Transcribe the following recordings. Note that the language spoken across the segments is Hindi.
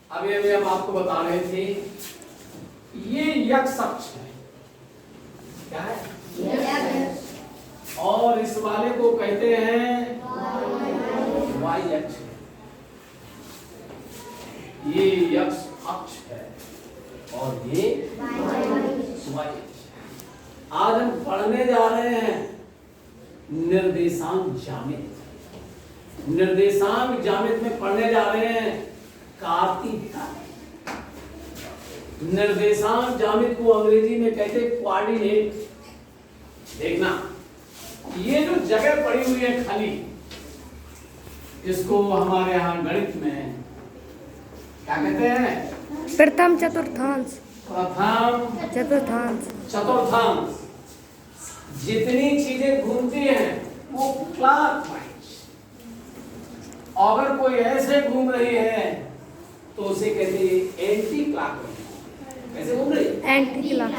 अभी अभी हम आपको बता रहे थे ये यक्ष अक्ष है। क्या है? और इस वाले को कहते हैं वाई अक्ष। ये यक्ष अक्ष है और ये वाई अक्ष। आज हम पढ़ने जा रहे हैं निर्देशांक ज्यामिति। निर्देशांक ज्यामिति में पढ़ने जा रहे हैं कार्तिका। निर्देशांक ज्यामिति को अंग्रेजी में कहते हैं कोऑर्डिनेट। देखना, ये जो जगह पड़ी हुई है खाली, इसको हमारे यहाँ गणित में क्या कहते हैं? प्रथम चतुर्थांश। प्रथम चतुर्थांश। जितनी चीजें घूमती हैं वो क्लॉकवाइज। अगर कोई ऐसे घूम रही है तो उसे कहते हैं एंटी क्लॉकवाइज। कैसे घूम रही? Anti clock.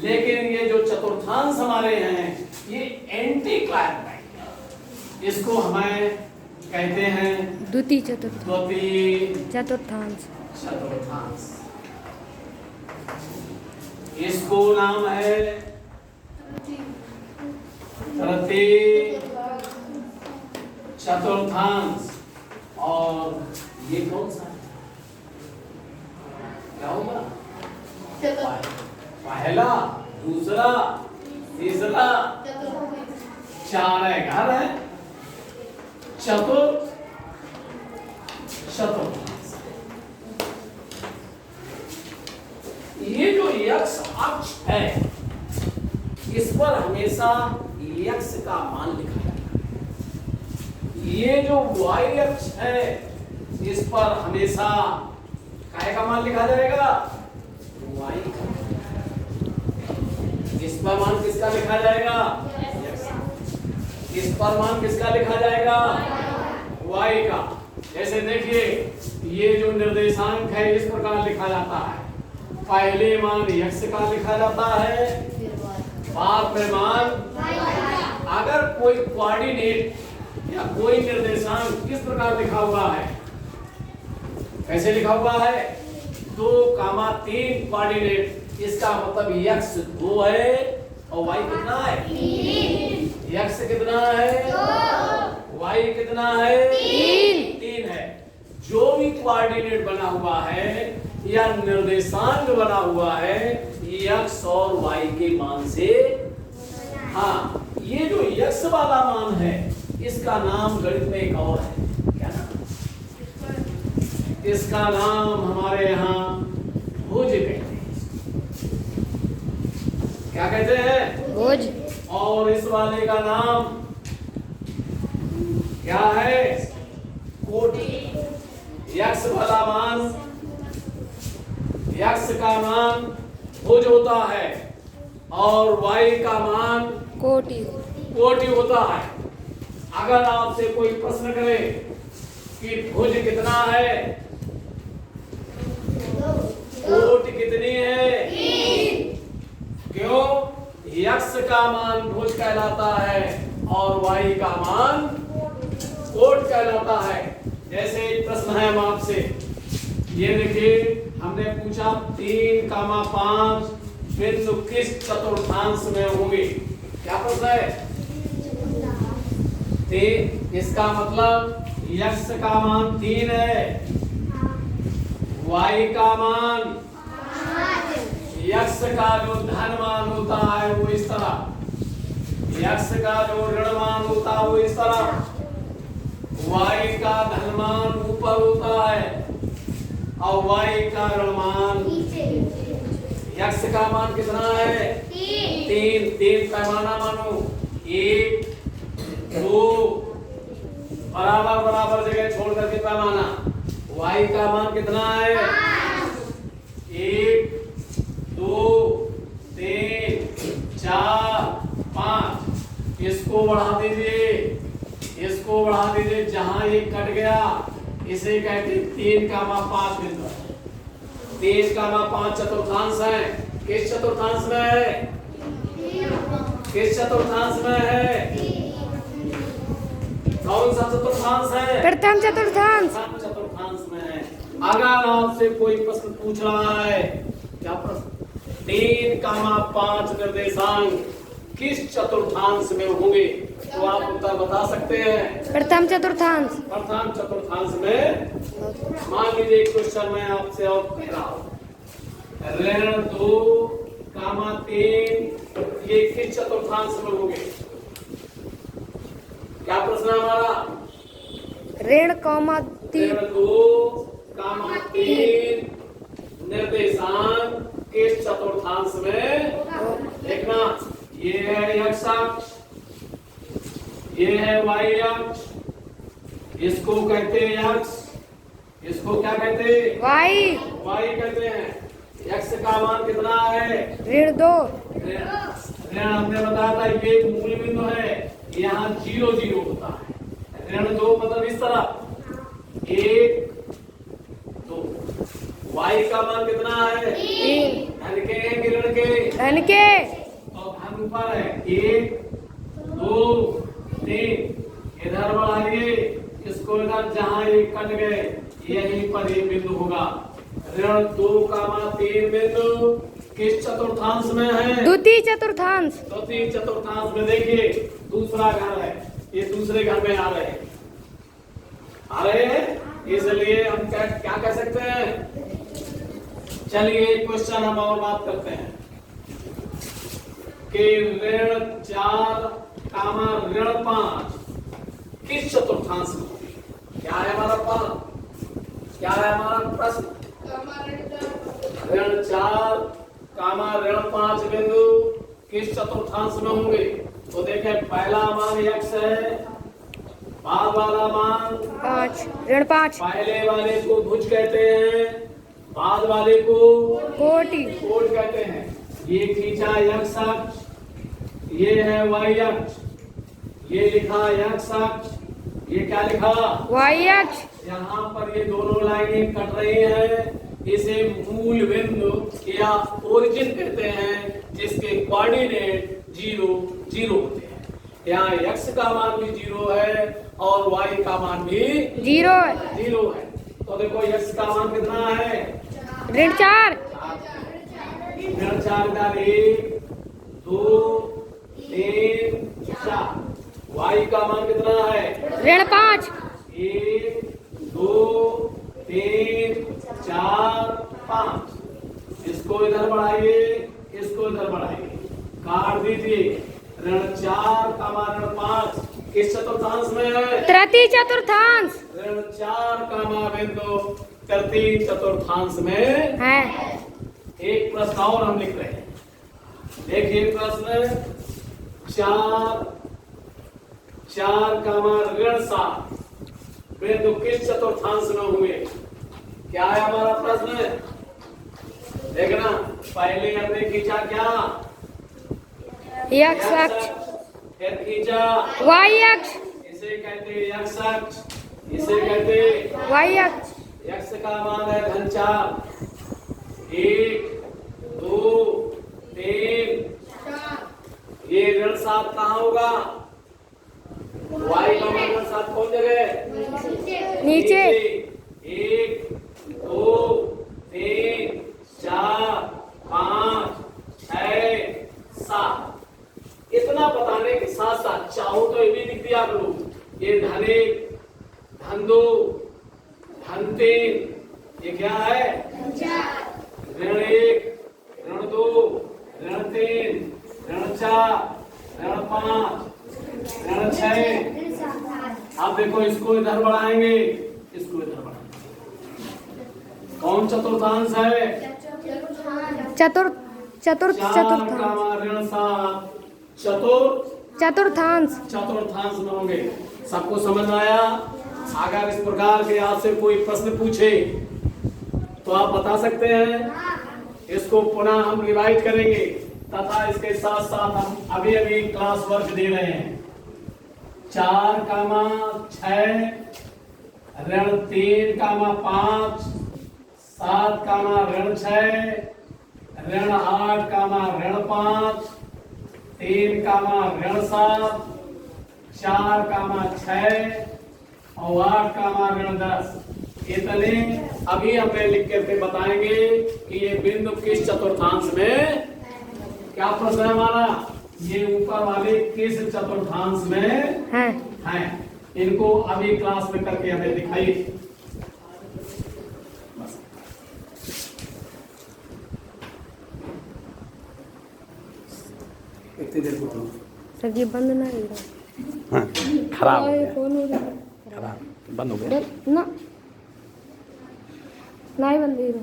लेकिन ये जो चतुर्थांश हमारे हैं ये एंटी क्लॉकवाइज। इसको हमें कहते हैं द्वितीय चतुर्थांश। इसको नाम है तृतीय चतुर्थांश। और ये कौन सा है? क्या होगा? पहला, दूसरा, तीसरा, चार है, घर है, चतुर्थ चतुर्थांश। ये जो यक्ष अक्ष है इस पर हमेशा यक्ष का मान लिखा जाता है। ये जो वाई अक्ष है इस पर हमेशा काय का मान लिखा जाएगा? वाई का। इस पर मान किसका लिखा जाएगा? इस पर मान किसका लिखा जाएगा? वाई का। जैसे देखिए, ये जो निर्देशांक है इस प्रकार लिखा जाता है। पहले मान यक्ष का लिखा जाता है, बाद में मान। अगर कोई कोऑर्डिनेट या कोई निर्देशांक किस प्रकार लिखा हुआ है, कैसे लिखा हुआ है? 2,3 कोऑर्डिनेट। इसका मतलब यक्ष 2 है और वाई कितना है? 3। यक्ष कितना है? 2। वाई कितना है? 3 है। जो भी कोऑर्डिनेट बना हुआ है या निर्देशांक बना हुआ है यक्ष और वाई के मान से। हाँ, ये जो यक्ष वाला मान है इसका नाम गणित में एक और है। क्या नाम? इसका नाम हमारे यहाँ भुज कहते हैं। क्या कहते हैं? भुज। और इस वाले का नाम क्या है? कोटि। यक्ष वाला मान, यक्ष का मान भुज होता है और वाई का मान कोटि होता है। अगर आपसे कोई प्रश्न करे कि भुज कितना है, कोटि कितनी है? 3। क्यों? यक्ष का मान भुज कहलाता है और वाई का मान कोट कहलाता है। जैसे एक प्रश्न है हम आपसे, ये देखिए, हमने पूछा 3,5 बिंदु किस चतुर्थांश में होंगे? क्या प्रश्न है? इसका मतलब यक्ष का मान 3 है, वाई का मान, यक्ष का जो धन मान होता है वो इस तरह, यक्ष का जो ऋण मान होता है वो इस तरह, वाई का धन मान ऊपर होता है और वाई का ऋण मान। यक्ष का मान कितना है? 3 पैमाना मानो, 1, 2 बराबर बराबर जगह छोड़ करके पैमाना। वाई का मान कितना है? 1, 2, 3, 4, 5। इसको बढ़ा दीजिए, इसको बढ़ा दीजिए। जहां ये कट गया इसे कहते 3,5 बिंदु। 3,5 चतुर्थांश है। किस चतुर्थांश में है? किस चतुर्थांश में है? कौन सा चतुर्थांश है? प्रथम चतुर्थांश। चतुर्थांश में है। अगर आपसे कोई प्रश्न पूछ रहा है, क्या प्रश्न? 3, 5 निर्देशांक किस चतुर्थांश में होंगे, तो आप उत्तर बता सकते हैं। प्रथम चतुर्थांश। प्रथम चतुर्थांश में। मान लीजिए क्वेश्चन में आपसे और कह रहा हूं, ऋण 2, 3 ये किस चतुर्थांश में होंगे? क्या प्रश्न है हमारा? ऋण, 2, 3 निर्देशांक किस चतुर्थांश में? देखना, ये है x अक्ष, ये है y अक्ष, इसको कहते हैं x, इसको क्या कहते हैं? y कहते हैं। x का मान कितना है? ऋण 2। ऋण हमने बताया था ये मूल बिंदु है, यहाँ 0 0 होता है। ऋण 2 मतलब इस तरह 1 2। y का मान कितना है? 3। धन के हैं कि ऋण के? धन के। और धन ऊपर है 1 2 3। इधर बढ़ाइए, इसको इधर, जहाँ ये कट गए यहीं पर ये बिंदु होगा। ऋण 2, 3 बिंदु किस चतुर्थांश में है? द्वितीय चतुर्थांश। द्वितीय चतुर्थांश में। देखिए दूसरा घर है, ये दूसरे घर में आ रहे हैं, इसलिए हम क्या कह सकते हैं? चलिए क्वेश्चन हम और बात करते हैं कि ऋण 4, ऋण 5 किस चतुर्थांश में होगी? क्या है हमारा क्या है हमारा प्रश्न? ऋण 4, ऋण 5 बिंदु किस चतुर्थांश में होंगे? तो देखें, पहला मान x है, बाद वाला मान 5। ऋण 5। पहले वाले को भुज कहते हैं, बाद वाले को कोटि। कोट कहते हैं। ये खींचा x अक्ष, ये है y अक्ष, ये लिखा x अक्ष, ये क्या लिखा? y अक्ष। यहाँ पर ये दोनों लाइनें कट रही हैं, इसे मूल बिंदु या ओरिजिन कहते हैं, जिसके कोऑर्डिनेट 0 0 होते हैं। यहाँ x का मान भी 0 है और y का मान भी 0 है। 0 है। तो देखो x का मान कितना है? ऋण 4। ऋण 4 का 1 2 3 4। y का मान कितना है? ऋण 5। 1 2 3 4 5। इसको इधर बढ़ाइए, इसको इधर बढ़ाइए, काट दीजिए। ऋण 4, ऋण 5 किस चतुर्थांश में है? तृतीय चतुर्थांश। ऋण 4, बिंदु तृतीय चतुर्थांश में है। एक प्रश्न और हम लिख रहे हैं। देखिए प्रश्न 4, ऋण 7 बिंदु किस चतुर्थांश में हुए? क्या है हमारा प्रश्न? देखना, पहले हमने खींचा क्या? x अक्ष। फिर खींचा y अक्ष। इसे कहते x अक्ष, इसे कहते y अक्ष। x का मान है धन 4, 1 2 3 4। ये ऋण 7 कहाँ होगा? y का मान ऋण 7 कौन जगह? नीचे। 1 2 3 4 5 6 7। इतना बताने के साथ साथ चाहो तो ये भी लिख दिया करो, ये धन 1 धन 2 धन 3, ये क्या है? ऋण 1 ऋण 2 ऋण 3 ऋण 4 ऋण 5 ऋण 6। अब देखो, इसको इधर बढ़ाएंगे, इसको इधर बढ़ाएंगे। कौन चतुर्थांश है? चतुर्थांश। ऋण 7 चतुर्थांश में होंगे। सबको समझ में आया? अगर इस प्रकार के आपसे कोई प्रश्न पूछे तो आप बता सकते हैं। इसको पुनः हम रिवाइज करेंगे तथा इसके साथ साथ हम अभी अभी क्लास वर्क दे रहे हैं। 4, 6 ऋण 3, 5 7, ऋण 6 ऋण 8, ऋण 5 3, ऋण 7 4, 6 और 8, ऋण 10। इतने अभी हमें लिख करके बताएंगे कि ये बिंदु किस चतुर्थांश में, क्या प्रश्न है हमारा, ये ऊपर वाले किस चतुर्थांश में है। हैं। इनको अभी क्लास में करके हमें दिखाइए। कितनी देर को सर ये बंद ना हो हाँ, खराब हो गया, कौन हो रहा खराब बंद हो गया। ना, नहीं बंद ही रहा।